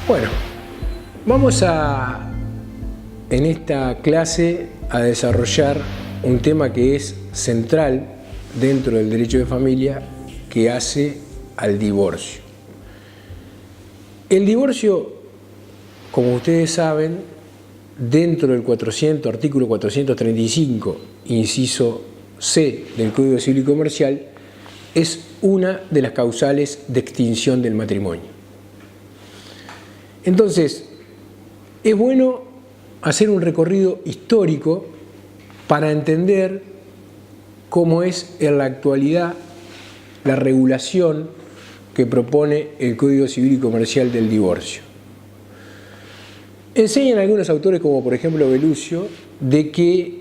Bueno, vamos en esta clase a desarrollar un tema que es central dentro del derecho de familia, que hace al divorcio. El divorcio, como ustedes saben, dentro del artículo 435, inciso C del Código Civil y Comercial, es una de las causales de extinción del matrimonio. Entonces, es bueno hacer un recorrido histórico para entender cómo es en la actualidad la regulación que propone el Código Civil y Comercial del divorcio. Enseñan algunos autores, como por ejemplo Belluccio, de que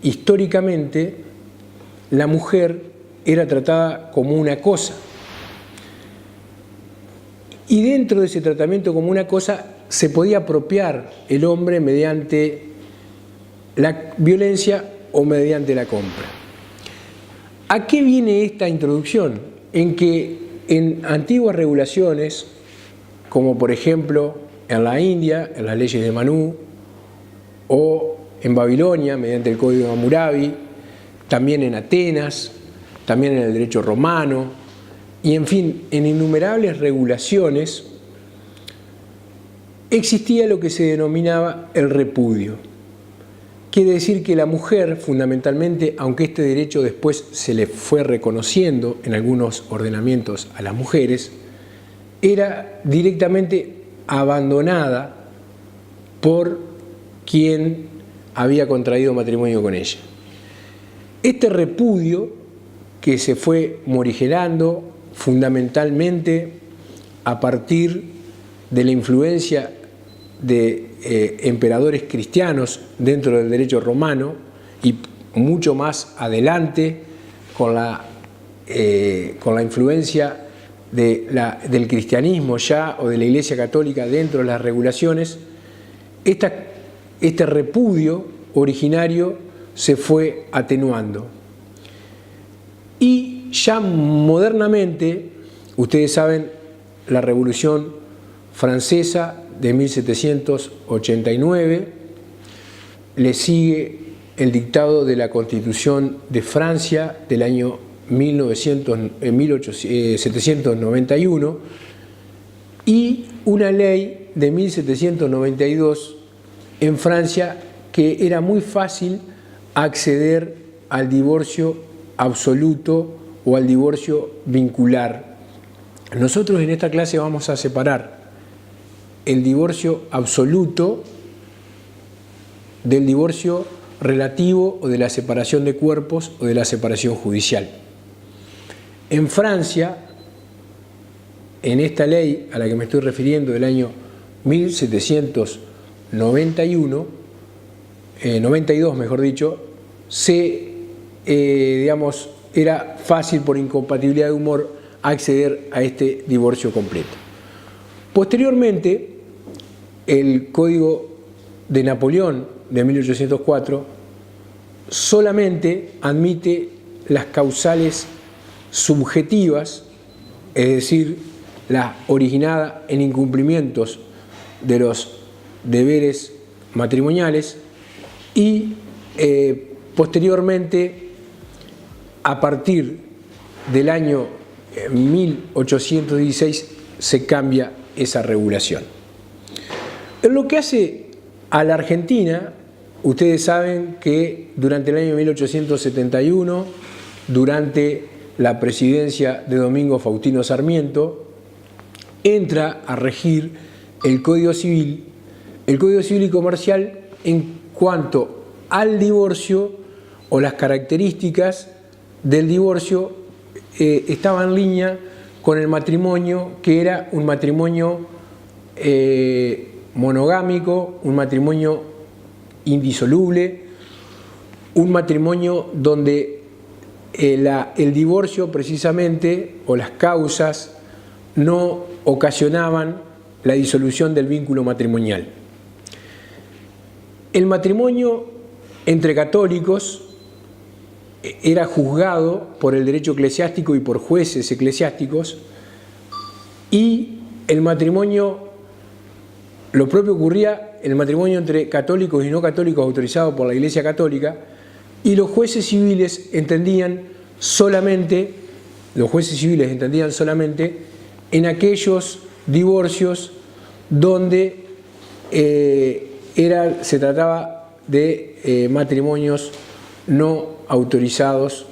históricamente la mujer era tratada como una cosa. Y dentro de ese tratamiento como una cosa se podía apropiar el hombre mediante la violencia o mediante la compra. ¿A qué viene esta introducción? En que en antiguas regulaciones, como por ejemplo en la India, en las leyes de Manú, o en Babilonia, mediante el Código de Hammurabi, también en Atenas, también en el derecho romano, y en fin, en innumerables regulaciones, existía lo que se denominaba el repudio. Quiere decir que la mujer, fundamentalmente, aunque este derecho después se le fue reconociendo en algunos ordenamientos a las mujeres, era directamente abandonada por quien había contraído matrimonio con ella. Este repudio, que se fue morigerando fundamentalmente a partir de la influencia de emperadores cristianos dentro del derecho romano y mucho más adelante con la influencia del cristianismo ya o de la Iglesia Católica dentro de las regulaciones, este repudio originario se fue atenuando. Y ya modernamente, ustedes saben, la Revolución Francesa de 1789, le sigue el dictado de la Constitución de Francia del año 1791 y una ley de 1792 en Francia que era muy fácil acceder al divorcio absoluto o al divorcio vincular. Nosotros en esta clase vamos a separar el divorcio absoluto del divorcio relativo o de la separación de cuerpos o de la separación judicial. En Francia, en esta ley a la que me estoy refiriendo del año 1791, 92 mejor dicho, era fácil por incompatibilidad de humor acceder a este divorcio completo. Posteriormente, el Código de Napoleón de 1804 solamente admite las causales subjetivas, es decir, la originada en incumplimientos de los deberes matrimoniales y posteriormente, a partir del año 1816 se cambia esa regulación. En lo que hace a la Argentina, ustedes saben que durante el año 1871, durante la presidencia de Domingo Faustino Sarmiento, entra a regir el Código Civil y Comercial en cuanto al divorcio o las características del divorcio estaba en línea con el matrimonio, que era un matrimonio monogámico, un matrimonio indisoluble, un matrimonio donde el divorcio precisamente o las causas no ocasionaban la disolución del vínculo matrimonial. El matrimonio entre católicos era juzgado por el derecho eclesiástico y por jueces eclesiásticos, y el matrimonio Lo propio ocurría en el matrimonio entre católicos y no católicos autorizado por la Iglesia Católica, y los jueces civiles entendían solamente en aquellos divorcios donde se trataba de matrimonios no autorizados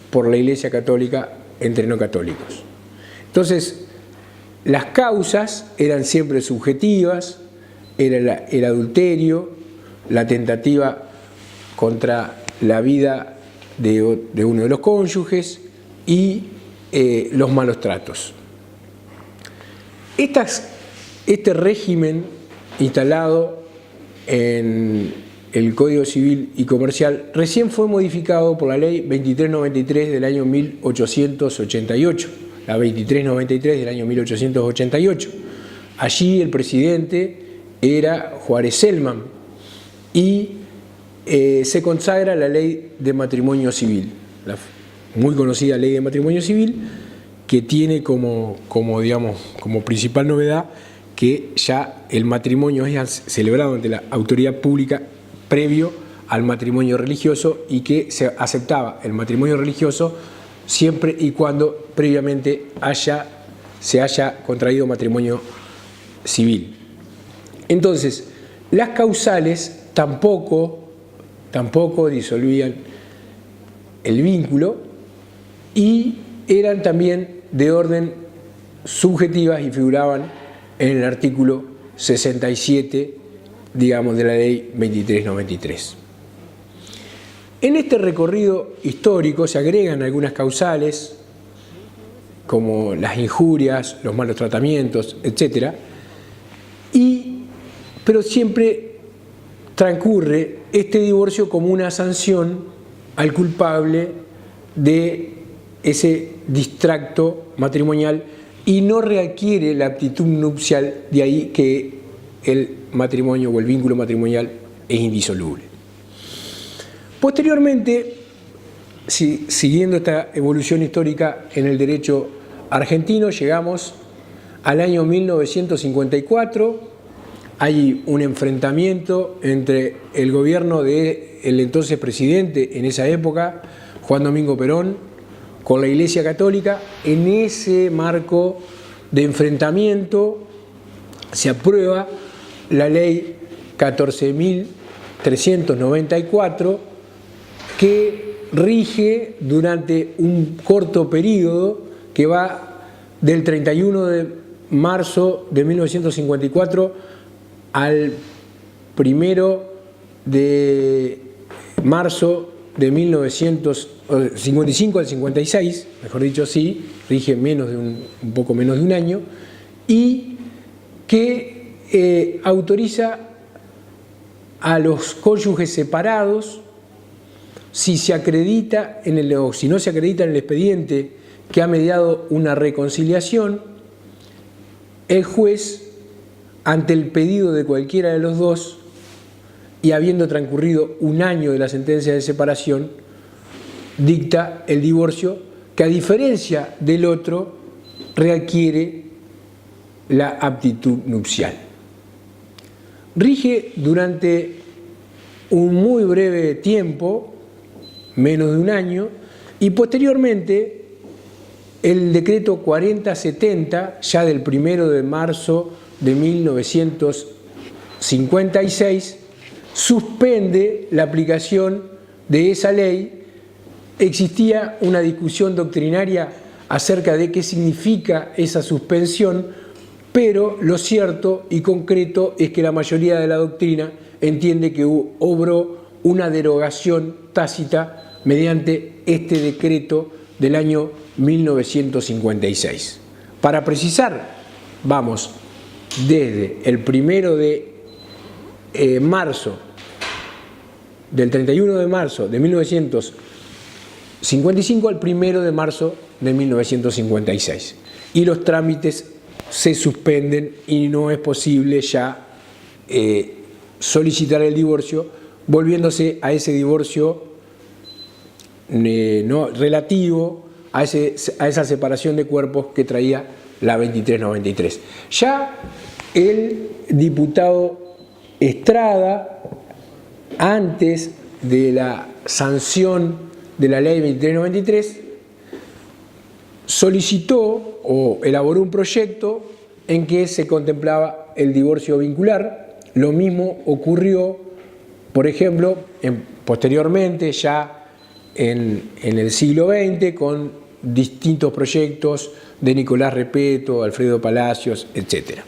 por la Iglesia Católica entre no católicos. Entonces, las causas eran siempre subjetivas, era el adulterio, la tentativa contra la vida de uno de los cónyuges y los malos tratos. Este régimen instalado en el Código Civil y Comercial recién fue modificado por la Ley 2393 del año 1888, la 2393 del año 1888. Allí el presidente era Juárez Celman y se consagra la Ley de Matrimonio Civil, la muy conocida Ley de Matrimonio Civil, que tiene como principal novedad que ya el matrimonio es celebrado ante la autoridad pública previo al matrimonio religioso, y que se aceptaba el matrimonio religioso siempre y cuando previamente se haya contraído matrimonio civil. Entonces, las causales tampoco disolvían el vínculo y eran también de orden subjetivas y figuraban en el artículo 67, de la Ley 2393. En este recorrido histórico se agregan algunas causales, como las injurias, los malos tratamientos, etc. Pero siempre transcurre este divorcio como una sanción al culpable de ese distracto matrimonial y no requiere la aptitud nupcial, de ahí que el matrimonio o el vínculo matrimonial es indisoluble. Posteriormente, siguiendo esta evolución histórica en el derecho argentino, llegamos al año 1954. Hay un enfrentamiento entre el gobierno del entonces presidente en esa época, Juan Domingo Perón, con la Iglesia Católica. En ese marco de enfrentamiento se aprueba la Ley 14.394, que rige durante un corto periodo que va del 31 de marzo de 1954 al 1 de marzo de 1955 al 56, mejor dicho, sí, rige un poco menos de un año, y que autoriza a los cónyuges separados, si no se acredita en el expediente que ha mediado una reconciliación, el juez, ante el pedido de cualquiera de los dos y habiendo transcurrido un año de la sentencia de separación, dicta el divorcio, que a diferencia del otro requiere la aptitud nupcial. Rige durante un muy breve tiempo, menos de un año, y posteriormente el decreto 4070, ya del 1 de marzo de 1956, suspende la aplicación de esa ley. Existía una discusión doctrinaria acerca de qué significa esa suspensión, pero lo cierto y concreto es que la mayoría de la doctrina entiende que obró una derogación tácita mediante este decreto del año 1956. Para precisar, vamos desde el 1 de marzo, del 31 de marzo de 1955 al 1 de marzo de 1956. Y los trámites se suspenden y no es posible ya solicitar el divorcio, volviéndose a ese divorcio no relativo a esa separación de cuerpos que traía la 2393. Ya el diputado Estrada, antes de la sanción de la ley 2393, solicitó o elaboró un proyecto en que se contemplaba el divorcio vincular. Lo mismo ocurrió, por ejemplo, posteriormente, ya en el siglo XX, con distintos proyectos de Nicolás Repetto, Alfredo Palacios, etc.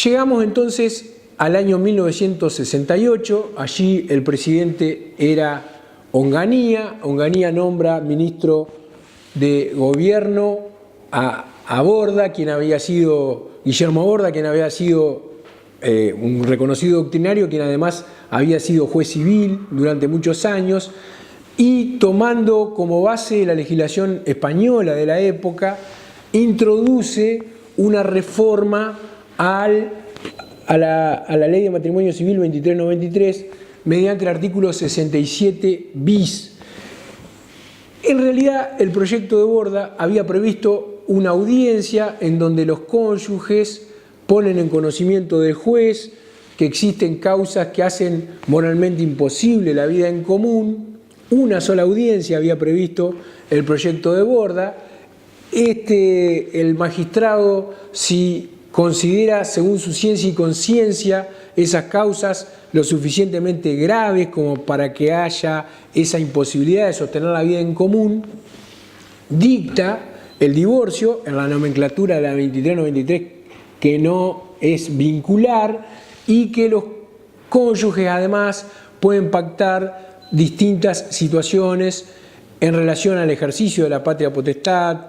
Llegamos entonces al año 1968, allí el presidente era Onganía. Onganía nombra ministro de gobierno a Borda, quien había sido, Guillermo Borda, quien había sido un reconocido doctrinario, quien además había sido juez civil durante muchos años, y tomando como base la legislación española de la época, introduce una reforma a la Ley de Matrimonio Civil 2393 mediante el artículo 67 bis. En realidad, el proyecto de Borda había previsto una audiencia en donde los cónyuges ponen en conocimiento del juez que existen causas que hacen moralmente imposible la vida en común. Una sola audiencia había previsto el proyecto de Borda. El magistrado, si considera, según su ciencia y conciencia, esas causas lo suficientemente graves como para que haya esa imposibilidad de sostener la vida en común, dicta el divorcio en la nomenclatura de la 2393, que no es vincular, y que los cónyuges además pueden pactar distintas situaciones en relación al ejercicio de la patria potestad,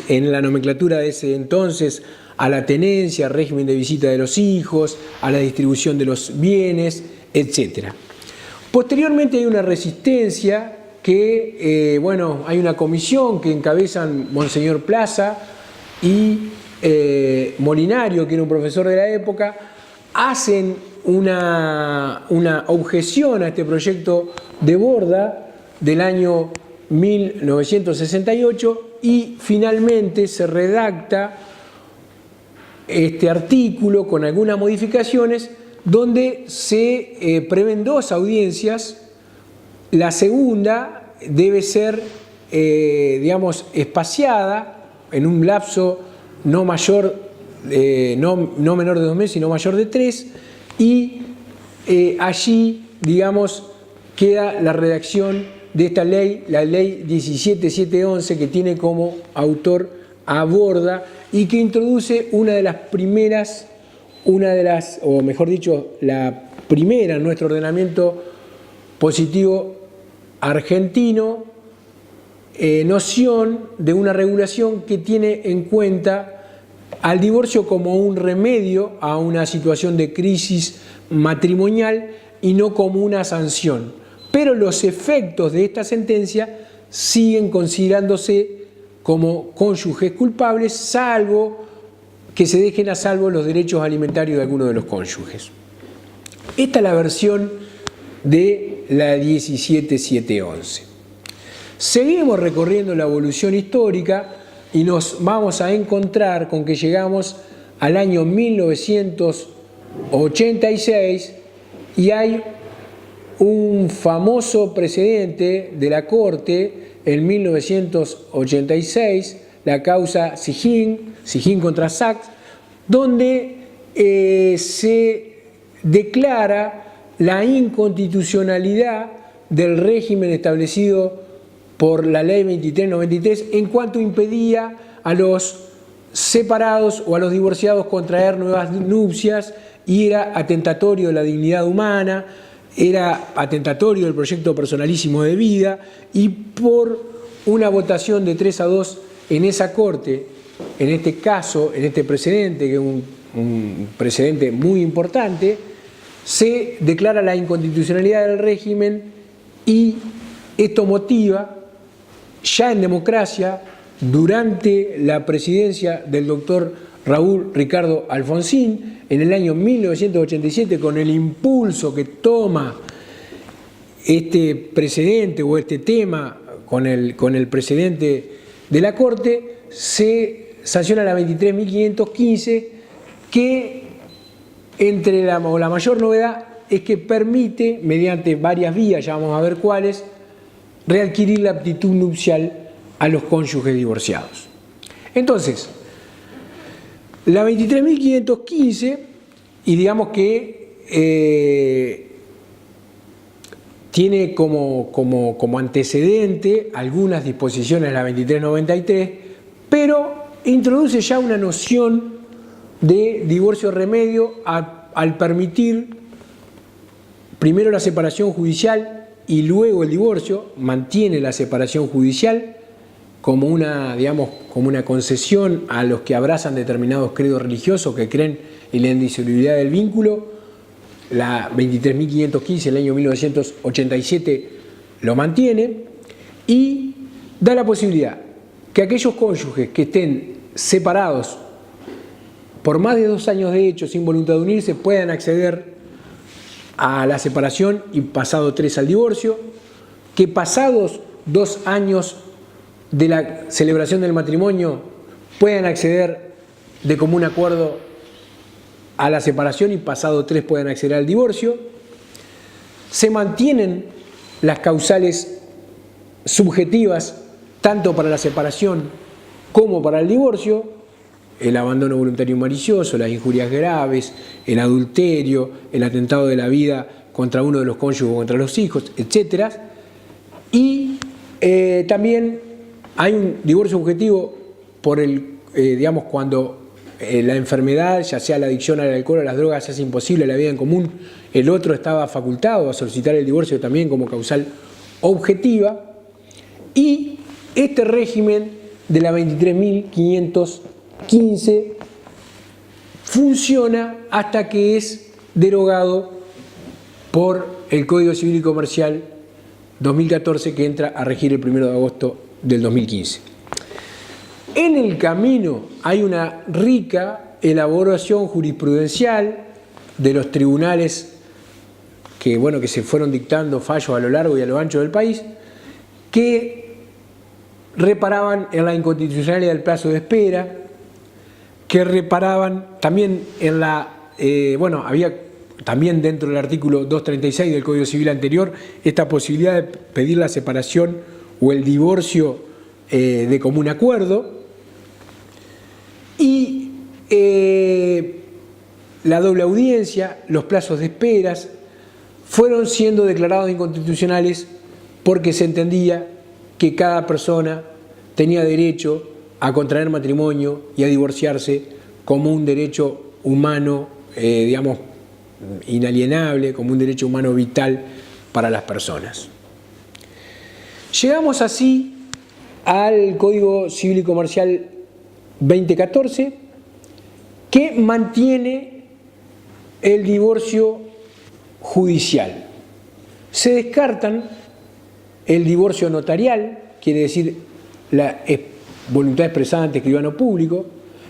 en la nomenclatura de ese entonces, a la tenencia, al régimen de visita de los hijos, a la distribución de los bienes, etc. Posteriormente hay una resistencia que, hay una comisión que encabezan Monseñor Plaza y Molinario, que era un profesor de la época, hacen una objeción a este proyecto de Borda del año 1968 y finalmente se redacta este artículo con algunas modificaciones donde se prevén dos audiencias. La segunda debe ser, espaciada en un lapso no menor de 2 meses, sino mayor de 3, y allí, queda la redacción de esta ley, la ley 17711, que tiene como autor a Borda y que introduce la primera en nuestro ordenamiento positivo argentino, noción de una regulación que tiene en cuenta al divorcio como un remedio a una situación de crisis matrimonial y no como una sanción. Pero los efectos de esta sentencia siguen considerándose como cónyuges culpables, salvo que se dejen a salvo los derechos alimentarios de alguno de los cónyuges. Esta es la versión de la 17711. Seguimos recorriendo la evolución histórica y nos vamos a encontrar con que llegamos al año 1986 y hay un famoso precedente de la Corte en 1986, la causa Sijin contra Sachs, donde se declara la inconstitucionalidad del régimen establecido por la ley 2393 en cuanto impedía a los separados o a los divorciados contraer nuevas nupcias y era atentatorio de la dignidad humana, era atentatorio del proyecto personalísimo de vida, y por una votación de 3-2 en esa Corte, en este caso, en este precedente, que es un precedente muy importante, se declara la inconstitucionalidad del régimen y esto motiva, ya en democracia, durante la presidencia del doctor Raúl Ricardo Alfonsín, en el año 1987, con el impulso que toma este precedente o este tema con el precedente de la Corte, se sanciona la 23.515, que entre la mayor novedad es que permite, mediante varias vías, ya vamos a ver cuáles, readquirir la aptitud nupcial a los cónyuges divorciados. Entonces, la 23.515, y digamos que tiene como antecedente algunas disposiciones de la 2393, pero introduce ya una noción de divorcio remedio al permitir primero la separación judicial y luego el divorcio. Mantiene la separación judicial como una concesión a los que abrazan determinados credos religiosos, que creen en la indisolubilidad del vínculo. La 23.515 del año 1987 lo mantiene y da la posibilidad que aquellos cónyuges que estén separados por más de 2 años de hecho sin voluntad de unirse puedan acceder a la separación y pasado 3 al divorcio, que pasados 2 años de la celebración del matrimonio puedan acceder de común acuerdo a la separación y pasado 3 puedan acceder al divorcio. Se mantienen las causales subjetivas tanto para la separación como para el divorcio: el abandono voluntario y malicioso, las injurias graves, el adulterio, el atentado de la vida contra uno de los cónyuges o contra los hijos, etc. Y también hay un divorcio objetivo por cuando la enfermedad, ya sea la adicción al alcohol o a las drogas, hace imposible la vida en común. El otro estaba facultado a solicitar el divorcio también como causal objetiva. Y este régimen de la 23.515 funciona hasta que es derogado por el Código Civil y Comercial 2014, que entra a regir el 1 de agosto del 2015. En el camino hay una rica elaboración jurisprudencial de los tribunales que se fueron dictando fallos a lo largo y a lo ancho del país, que reparaban en la inconstitucionalidad del plazo de espera, que reparaban también en había también dentro del artículo 236 del Código Civil anterior esta posibilidad de pedir la separación o el divorcio de común acuerdo. Y la doble audiencia, los plazos de esperas, fueron siendo declarados inconstitucionales porque se entendía que cada persona tenía derecho a contraer matrimonio y a divorciarse como un derecho humano, inalienable, como un derecho humano vital para las personas. Llegamos así al Código Civil y Comercial 2014, que mantiene el divorcio judicial. Se descartan el divorcio notarial, quiere decir la voluntad expresada ante escribano público,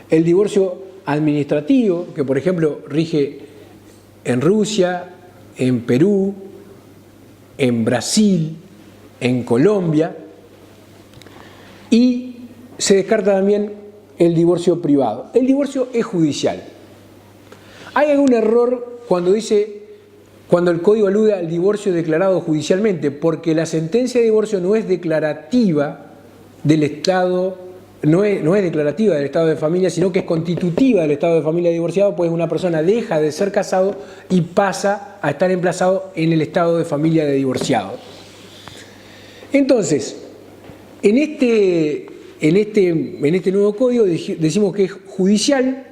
el divorcio administrativo, que por ejemplo rige en Rusia, en Perú, en Brasil, en Colombia, y se descarta también el divorcio privado. El divorcio es judicial. Hay algún error cuando el Código alude al divorcio declarado judicialmente, porque la sentencia de divorcio no es declarativa del Estado, no es declarativa del estado de familia, sino que es constitutiva del estado de familia divorciado, pues una persona deja de ser casado y pasa a estar emplazado en el estado de familia de divorciado. Entonces, en este nuevo código decimos que es judicial,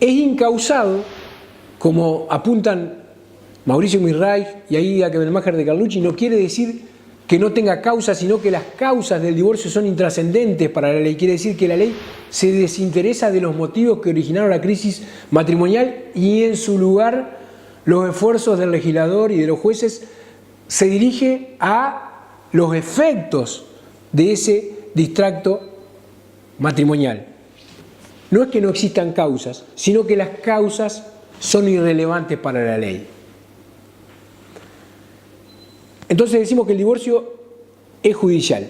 es incausado, como apuntan Mauricio Mirray y Aida Kebelmacher de Carlucci. No quiere decir que no tenga causa, sino que las causas del divorcio son intrascendentes para la ley. Quiere decir que la ley se desinteresa de los motivos que originaron la crisis matrimonial y en su lugar los esfuerzos del legislador y de los jueces se dirige a los efectos de ese distracto matrimonial. No es que no existan causas, sino que las causas son irrelevantes para la ley. Entonces decimos que el divorcio es judicial.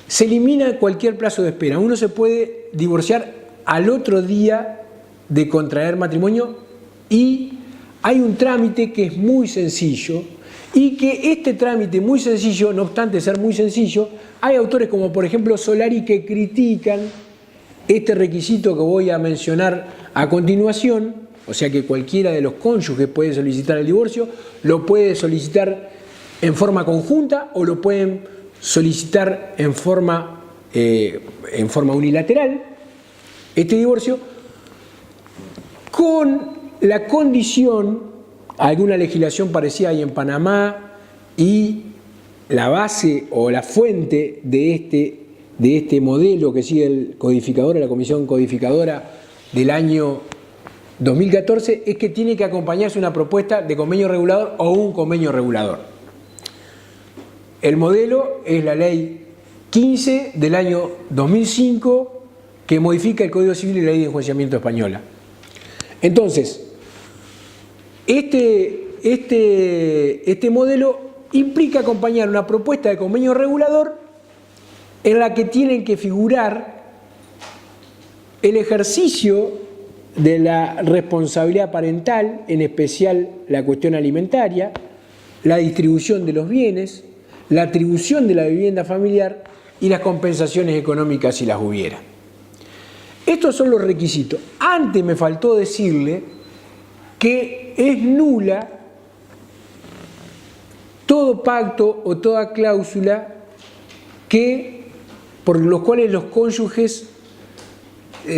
se elimina cualquier plazo de espera. Uno se puede divorciar al otro día de contraer matrimonio y hay un trámite que es muy sencillo y que este trámite muy sencillo, no obstante ser muy sencillo, hay autores como por ejemplo Solari que critican este requisito que voy a mencionar a continuación, o sea que cualquiera de los cónyuges puede solicitar el divorcio, lo puede solicitar en forma conjunta o lo pueden solicitar en forma unilateral, este divorcio, con la condición, alguna legislación parecida hay en Panamá y la base o la fuente de este modelo que sigue el codificador, la Comisión Codificadora del año 2014, es que tiene que acompañarse una propuesta de convenio regulador o un convenio regulador. El modelo es la Ley 15 del año 2005 que modifica el Código Civil y la Ley de Enjuiciamiento española. Entonces, este modelo implica acompañar una propuesta de convenio regulador en la que tienen que figurar el ejercicio de la responsabilidad parental, en especial la cuestión alimentaria, la distribución de los bienes, la atribución de la vivienda familiar y las compensaciones económicas si las hubiera. Estos son los requisitos. Antes me faltó decirle que es nula todo pacto o toda cláusula por los cuales los cónyuges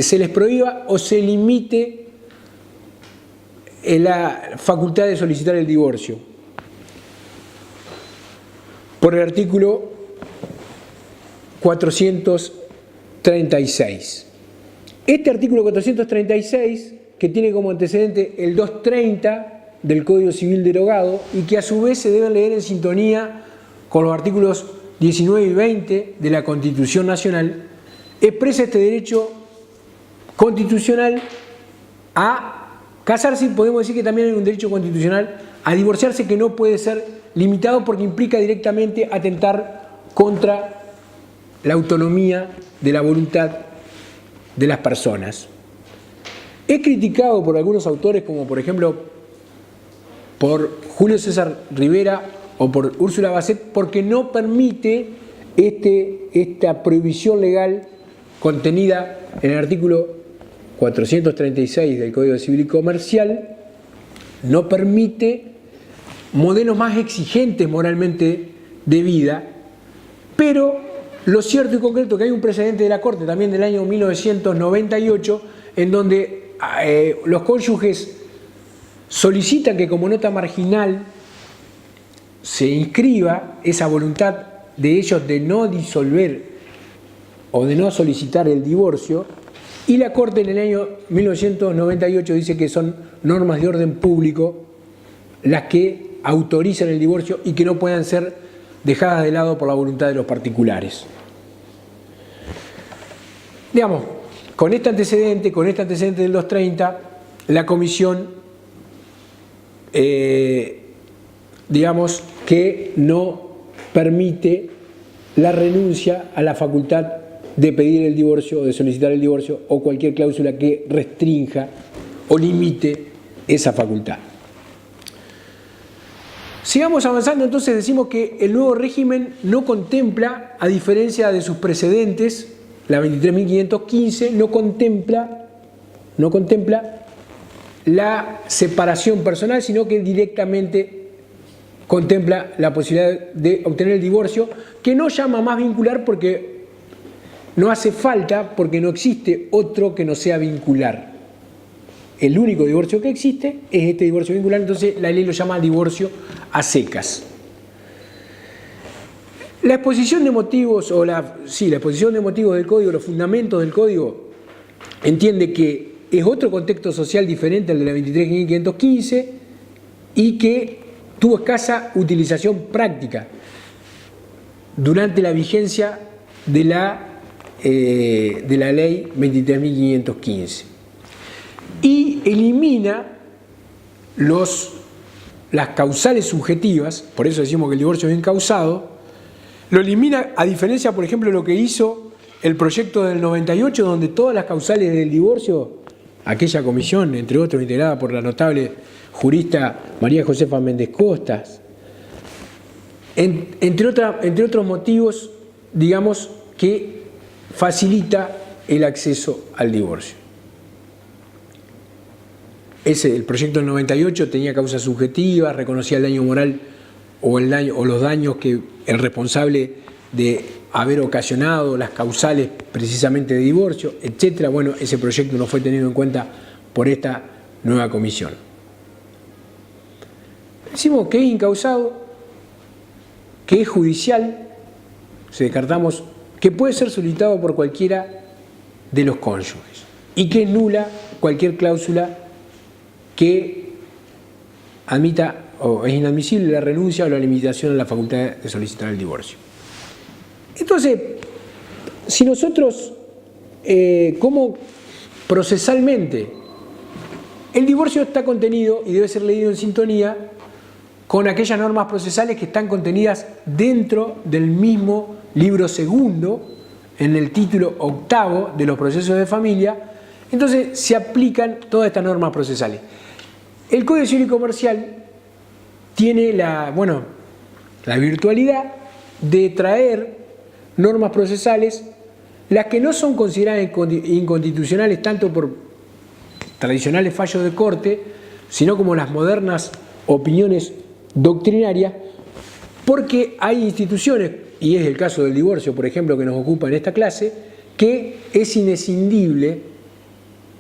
se les prohíba o se limite la facultad de solicitar el divorcio. Por el artículo 436. Este artículo 436, que tiene como antecedente el 230 del Código Civil derogado y que a su vez se deben leer en sintonía con los artículos 19 y 20 de la Constitución Nacional, expresa este derecho constitucional a casarse, y podemos decir que también hay un derecho constitucional a divorciarse que no puede ser limitado porque implica directamente atentar contra la autonomía de la voluntad de las personas. He criticado por algunos autores, como por ejemplo por Julio César Rivera o por Úrsula Basset, porque no permite esta prohibición legal contenida en el artículo 436 del Código Civil y Comercial, no permite modelos más exigentes moralmente de vida, pero lo cierto y concreto es que hay un precedente de la Corte también del año 1998 en donde los cónyuges solicitan que como nota marginal se inscriba esa voluntad de ellos de no disolver o de no solicitar el divorcio, y la Corte en el año 1998 dice que son normas de orden público las que autorizan el divorcio y que no puedan ser dejadas de lado por la voluntad de los particulares. Digamos, con este antecedente del 230, la Comisión, digamos, que no permite la renuncia a la facultad de pedir el divorcio o de solicitar el divorcio o cualquier cláusula que restrinja o limite esa facultad. Sigamos avanzando, entonces decimos que el nuevo régimen no contempla, a diferencia de sus precedentes, la 23.515 no contempla la separación personal, sino que directamente contempla la posibilidad de obtener el divorcio, que no llama más vincular porque no hace falta, porque no existe otro que no sea vincular. El único divorcio que existe es este divorcio vincular, entonces la ley lo llama divorcio a secas. La exposición de motivos, la exposición de motivos del Código, los fundamentos del Código, entiende que es otro contexto social diferente al de la 23.515 y que tuvo escasa utilización práctica durante la vigencia de la ley 23.515 y elimina las causales subjetivas, por eso decimos que el divorcio es incausado, Lo elimina, a diferencia, por ejemplo, de lo que hizo el proyecto del 98, donde todas las causales del divorcio, aquella comisión, entre otros, integrada por la notable jurista María Josefa Méndez Costas, entre otros motivos, digamos, que facilita el acceso al divorcio. El proyecto del 98 tenía causas subjetivas, reconocía el daño moral o los daños que el responsable de haber ocasionado las causales precisamente de divorcio, etc. Bueno, ese proyecto no fue tenido en cuenta por esta nueva comisión. Decimos que es incausado, que es judicial, descartamos que puede ser solicitado por cualquiera de los cónyuges y que es nula cualquier cláusula que admita o es inadmisible la renuncia o la limitación a la facultad de solicitar el divorcio. Entonces, si nosotros, como procesalmente, el divorcio está contenido y debe ser leído en sintonía con aquellas normas procesales que están contenidas dentro del mismo libro segundo, en el título octavo de los procesos de familia, entonces se aplican todas estas normas procesales. El Código Civil y Comercial tiene la virtualidad de traer normas procesales, las que no son consideradas inconstitucionales tanto por tradicionales fallos de corte, sino como las modernas opiniones doctrinarias, porque hay instituciones, y es el caso del divorcio, por ejemplo, que nos ocupa en esta clase, que es inescindible,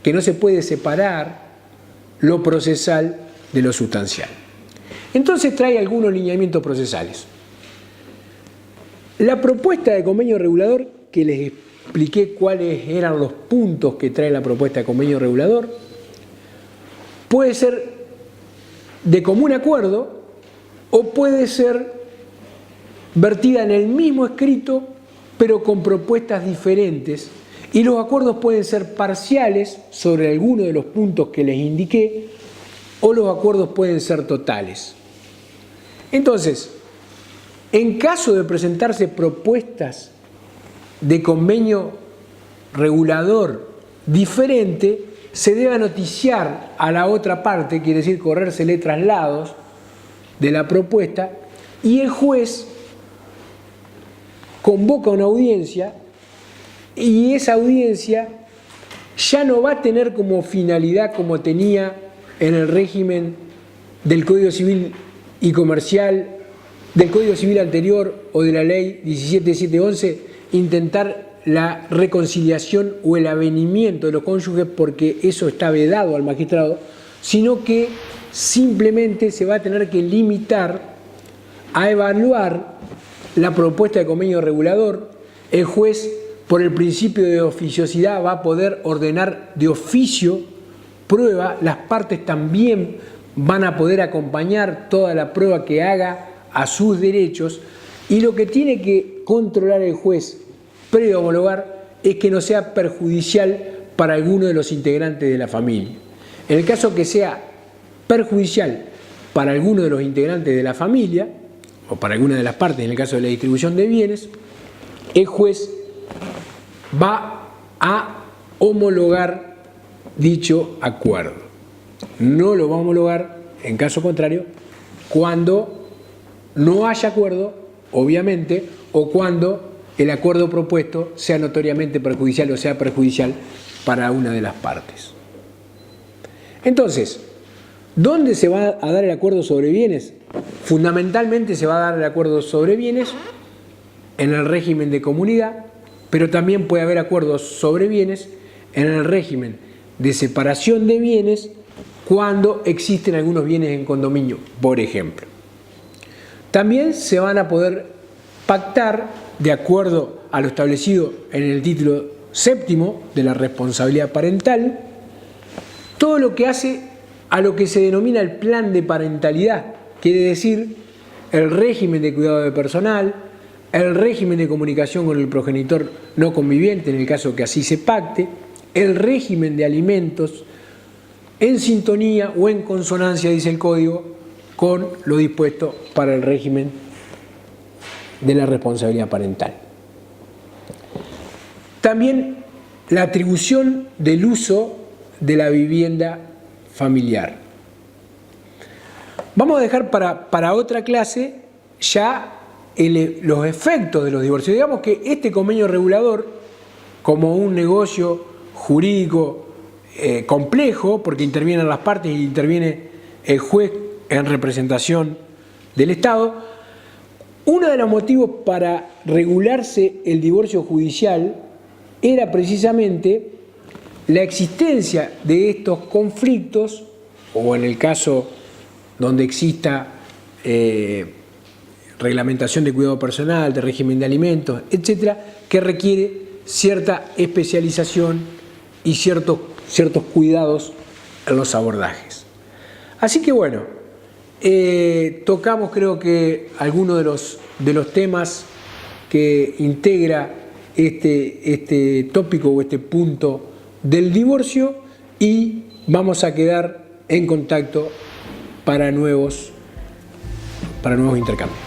que no se puede separar lo procesal de lo sustancial. Entonces trae algunos lineamientos procesales. La propuesta de convenio regulador, que les expliqué cuáles eran los puntos que trae la propuesta de convenio regulador, puede ser de común acuerdo o puede ser vertida en el mismo escrito, pero con propuestas diferentes, y los acuerdos pueden ser parciales sobre alguno de los puntos que les indiqué, o los acuerdos pueden ser totales. Entonces, en caso de presentarse propuestas de convenio regulador diferente, se debe noticiar a la otra parte, quiere decir corrérsele traslados de la propuesta, y el juez convoca una audiencia y esa audiencia ya no va a tener como finalidad, como tenía en el régimen del Código Civil y Comercial, del Código Civil anterior o de la Ley 17.711, intentar la reconciliación o el avenimiento de los cónyuges, porque eso está vedado al magistrado, sino que simplemente se va a tener que limitar a evaluar la propuesta de convenio regulador. El juez, por el principio de oficiosidad, va a poder ordenar de oficio prueba, las partes también van a poder acompañar toda la prueba que haga a sus derechos, y lo que tiene que controlar el juez previo a homologar es que no sea perjudicial para alguno de los integrantes de la familia. En el caso que sea perjudicial para alguno de los integrantes de la familia o para alguna de las partes, en el caso de la distribución de bienes, el juez va a homologar dicho acuerdo. No lo va a homologar, en caso contrario, cuando no haya acuerdo, obviamente, o cuando el acuerdo propuesto sea notoriamente perjudicial o sea perjudicial para una de las partes. Entonces, ¿dónde se va a dar el acuerdo sobre bienes? Fundamentalmente se va a dar el acuerdo sobre bienes en el régimen de comunidad, pero también puede haber acuerdos sobre bienes en el régimen de separación de bienes cuando existen algunos bienes en condominio, por ejemplo. También se van a poder pactar, de acuerdo a lo establecido en el título séptimo de la responsabilidad parental, todo lo que hace a lo que se denomina el plan de parentalidad, quiere decir el régimen de cuidado de personal, el régimen de comunicación con el progenitor no conviviente en el caso que así se pacte, el régimen de alimentos en sintonía o en consonancia, dice el Código, con lo dispuesto para el régimen de la responsabilidad parental. También la atribución del uso de la vivienda familiar. Vamos a dejar para otra clase ya los efectos de los divorcios. Digamos que este convenio regulador, como un negocio jurídico complejo, porque intervienen las partes y interviene el juez en representación del Estado, uno de los motivos para regularse el divorcio judicial era precisamente la existencia de estos conflictos, o en el caso donde exista reglamentación de cuidado personal, de régimen de alimentos, etcétera, que requiere cierta especialización y ciertos cuidados en los abordajes. Así que bueno, tocamos creo que algunos de los temas que integra este tópico o este punto del divorcio, y vamos a quedar en contacto para nuevos intercambios.